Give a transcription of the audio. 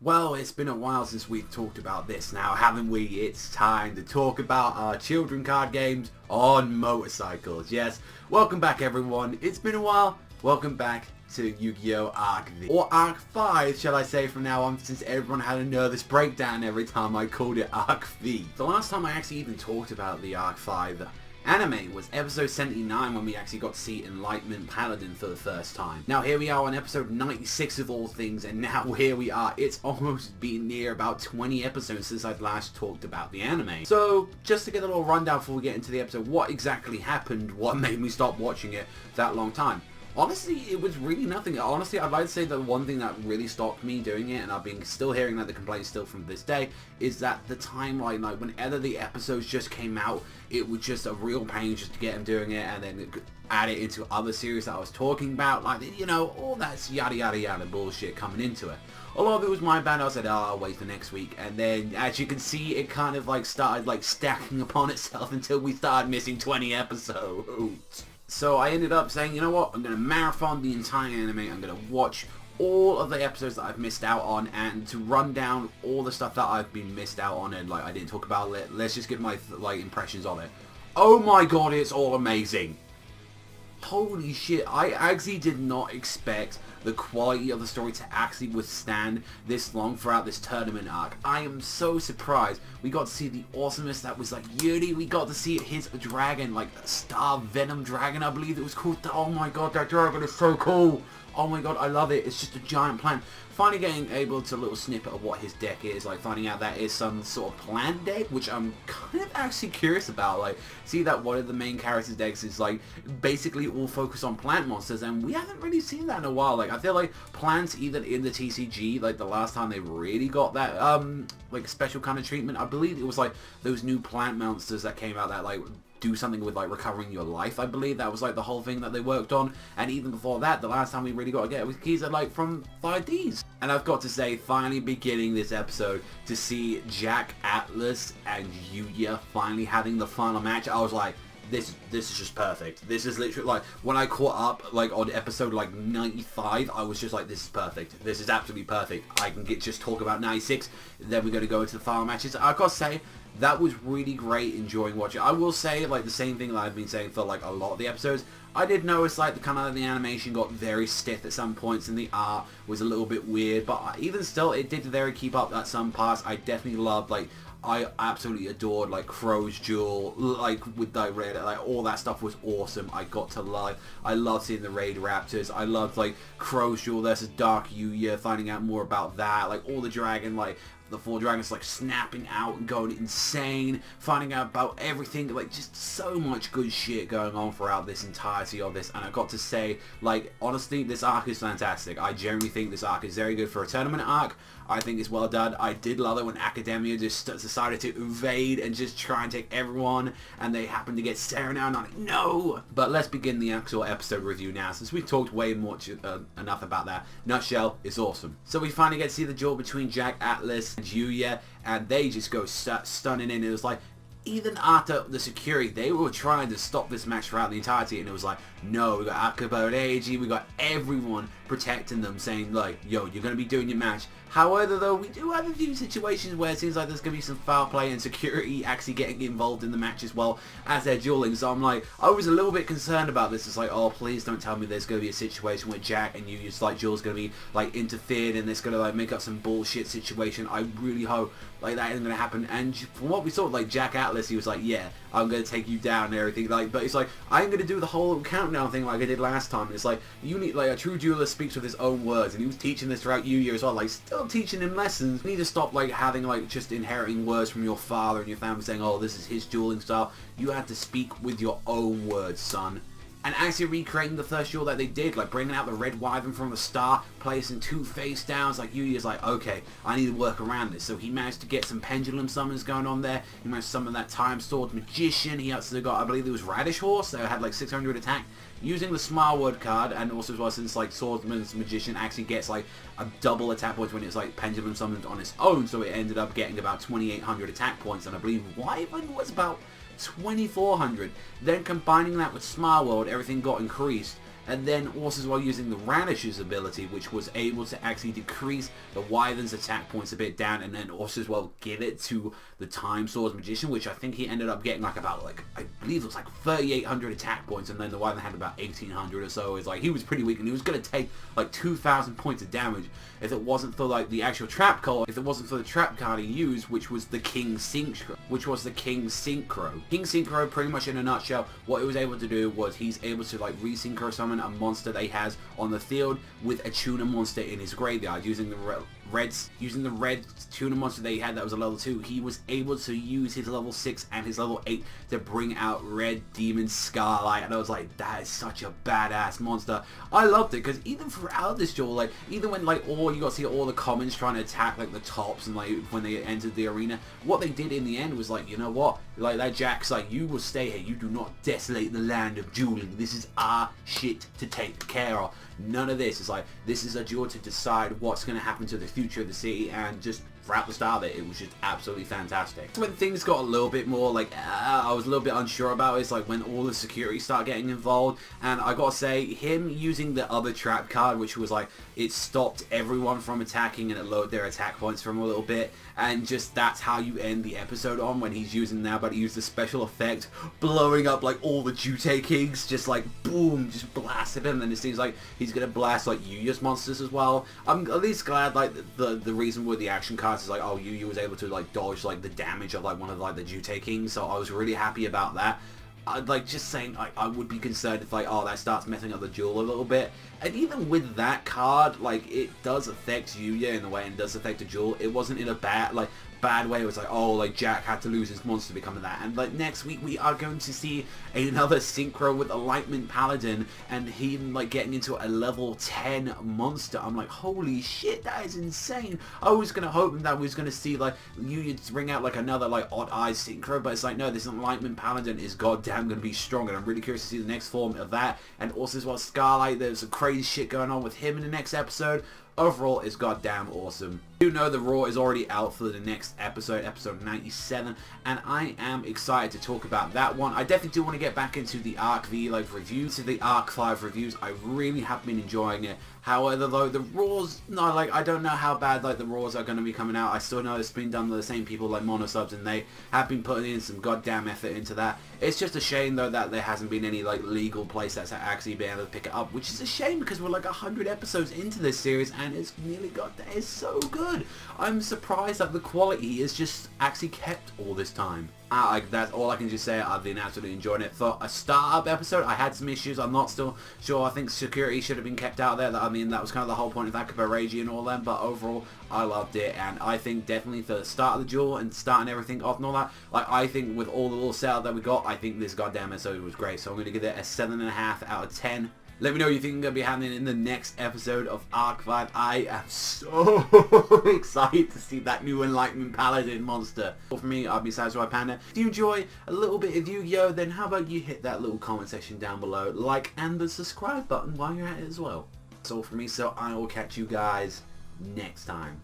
Well, it's been a while since we've talked about this now, haven't we? It's time to talk about our children card games on motorcycles. Yes, welcome back everyone. It's been a while. Welcome back to Yu-Gi-Oh! Arc V. Or Arc 5, shall I say from now on, since everyone had a nervous breakdown every time I called it Arc V. The last time I actually even talked about the Arc 5 anime was episode 79 when we actually got to see Enlightenment Paladin for the first time. Now here we are on episode 96 of all things, and now here we are. It's almost been near about 20 episodes since I've last talked about the anime. So just to get a little rundown before we get into the episode, what exactly happened, what made me stop watching it that long time? Honestly, it was really nothing. Honestly, I'd like to say that one thing that really stopped me doing it, and I've been still hearing that the complaints still from this day, is that the timeline, like whenever the episodes just came out, it was just a real pain just to get them doing it, and then add it into other series that I was talking about, like, you know, all that yada yada yada bullshit coming into it. A lot of it was my bad. I said, oh, I'll wait for next week, and then as you can see, it kind of like started like stacking upon itself until we started missing 20 episodes. So I ended up saying, you know what, I'm going to marathon the entire anime, I'm going to watch all of the episodes that I've missed out on, and to run down all the stuff that I've been missed out on and like I didn't talk about it, let's just get my like impressions of it. Oh my god, it's all amazing. Holy shit, I actually did not expect the quality of the story to actually withstand this long throughout this tournament arc. I am so surprised. We got to see the awesomeness that was like Yuri. We got to see his dragon, like Star Venom Dragon, I believe it was called. Oh my god, that dragon is so cool. Oh my god, I love it. It's just a giant plant. Finally getting able to a little snippet of what his deck is, like finding out that is some sort of plant deck, which I'm kind of actually curious about. Like, see that one of the main characters' decks is like basically all focused on plant monsters, and we haven't really seen that in a while. Like, I feel like plants, even in the TCG, like the last time they really got that like special kind of treatment, I believe it was like those new plant monsters that came out that like do something with like recovering your life. I believe that was like the whole thing that they worked on, and even before that, the last time we really got to get it was keys that like from 5Ds. And I've got to say, finally beginning this episode to see Jack Atlas and Yuya finally having the final match, I was like, this is just perfect. This is literally like when I caught up like on episode like 95, I was just like, this is perfect. This is absolutely perfect. I can just talk about 96, then we're going to go into the final matches. I've got to say, that was really great, enjoying watching. I will say, like, the same thing that I've been saying for, like, a lot of the episodes. I did notice, like, the animation got very stiff at some points, and the art was a little bit weird, but even still, it did very keep up at some parts. I definitely loved, like, I absolutely adored, like, Crow's Jewel, like, with the Red, like, all that stuff was awesome. I got to love, I loved seeing the Raid Raptors. I loved, like, Crow's Jewel versus Dark Yuya, finding out more about that, like, all the dragon, like, the 4 dragons like snapping out and going insane, finding out about everything, like just so much good shit going on throughout this entirety of this. And I got to say, like, honestly, this arc is fantastic. I generally think this arc is very good for a tournament arc. I think it's well done. I did love it when Academia just decided to evade and just try and take everyone, and they happened to get Sarah now, and I'm like, no! But let's begin the actual episode review now, since we've talked way much enough about that. Nutshell, it's awesome. So we finally get to see the duel between Jack Atlas and Yuya, and they just go stunning in. It was like, even after the security, they were trying to stop this match throughout the entirety, and it was like, no, we got Akame, we got everyone protecting them, saying like, yo, you're going to be doing your match. However, though, we do have a few situations where it seems like there's going to be some foul play and security actually getting involved in the match as well as they're dueling. So I'm like, I was a little bit concerned about this. It's like, oh, please don't tell me there's going to be a situation where Jack and Yuya's like duel's going to be like interfered and it's going to like make up some bullshit situation. I really hope like that isn't going to happen. And from what we saw, like Jack Atlas, he was like, yeah, I'm going to take you down and everything. Like, but it's like, I'm going to do the whole countdown thing like I did last time. And it's like, you need, like, a true duelist speaks with his own words, and he was teaching this throughout Yuya as well, like, still teaching him lessons. You need to stop, like, having, like, just inheriting words from your father and your family saying, oh, this is his dueling style. You have to speak with your own words, son. And actually recreating the first duel that they did, like bringing out the red wyvern from the start, placing 2 face downs, like Yuya's like, okay, I need to work around this. So he managed to get some pendulum summons going on there. He managed to summon that time sword magician. He also got, I believe it was Radish Horse, that had like 600 attack, using the Smile Word card, and also as well, since like Swordsman's Magician actually gets like a double attack points when it's like pendulum summoned on its own, so it ended up getting about 2,800 attack points, and I believe Wyvern was about 2,400. Then combining that with Smile World, everything got increased. and then also as well using the Radish's ability, which was able to actually decrease the Wyvern's attack points a bit down, and then also as well give it to the Time Swords Magician, which I think he ended up getting like about like, I believe it was like 3,800 attack points, and then the Wyvern had about 1,800 or so. It's like he was pretty weak, and he was going to take like 2,000 points of damage if it wasn't for like the actual trap card, if it wasn't for the trap card he used, which was the King Synchro. King Synchro, pretty much in a nutshell, what it was able to do was he's able to like re-synchro summon a monster that he has on the field with a tuna monster in his graveyard using the red tuna monster that he had that was a level 2. He was able to use his level 6 and his level 8 to bring out Red Demon Scarlight, and I was like, that is such a badass monster. I loved it, because even throughout this duel, like, even when like all you got to see all the commons trying to attack like the tops, and like when they entered the arena, what they did in the end was like, you know what, like that Jack's like, you will stay here, you do not desolate the land of dueling, this is our shit to take care of. None of this. It's like, this is a duel to decide what's going to happen to the future of the city, and just throughout the start of it, it was just absolutely fantastic. When things got a little bit more like, I was a little bit unsure about it, it's like when all the security started getting involved, and I gotta say, him using the other trap card, which was like, it stopped everyone from attacking and it lowered their attack points from a little bit, and just that's how you end the episode on, when he's using now, but he used the special effect, blowing up like all the Jute Kings, just like boom, just blasted him, and it seems like he's gonna blast like Yuya's monsters as well. I'm at least glad like the reason with the action cards is like, oh, Yuya was able to like dodge like the damage of like one of like the Jute Kings, so I was really happy about that. I'd like just saying I would be concerned if like, oh, that starts messing up the duel a little bit. And even with that card, like, it does affect Yuya in a way, and does affect the duel. It wasn't in a bad way. It was like, oh, like Jack had to lose his monster becoming that. And like next week we are going to see another synchro with Enlightenment Paladin, and him like getting into a level 10 monster. I'm like, holy shit, that is insane. I was gonna hope that we was gonna see like Yuya bring out like another like Odd Eyes synchro, but it's like, no, this Enlightenment Paladin is goddamn gonna be strong, and I'm really curious to see the next form of that. And also as well, Scarlight, there's some crazy shit going on with him in the next episode. Overall, it's goddamn awesome. You know the Raw is already out for the next episode, episode 97, and I am excited to talk about that one. I definitely do want to get back into the Arc V like reviews, to the Arc 5 reviews. I really have been enjoying it. However, though, the Raws, no, like, I don't know how bad like the Raws are going to be coming out. I still know it's been done by the same people like Monosubs, and they have been putting in some goddamn effort into that. It's just a shame though that there hasn't been any like legal place that's actually been able to pick it up, which is a shame because we're like 100 episodes into this series and it's nearly it's so good. I'm surprised that the quality is just actually kept all this time. That's all I can just say. I've been absolutely enjoying it. For a startup episode, I had some issues. I'm not still sure. I think security should have been kept out there. I mean, that was kind of the whole point of Akame Reiji and all them. But overall, I loved it. And I think definitely for the start of the duel and starting everything off and all that, like, I think with all the little setup that we got, I think this goddamn episode was great. So I'm going to give it a 7.5 out of 10. Let me know what you think is going to be happening in the next episode of Arc 5. I am so excited to see that new Enlightenment Paladin monster. For me, I've been Savagezweipanda. If you enjoy a little bit of Yu-Gi-Oh, then how about you hit that little comment section down below, like and the subscribe button while you're at it as well. That's all from me, so I will catch you guys next time.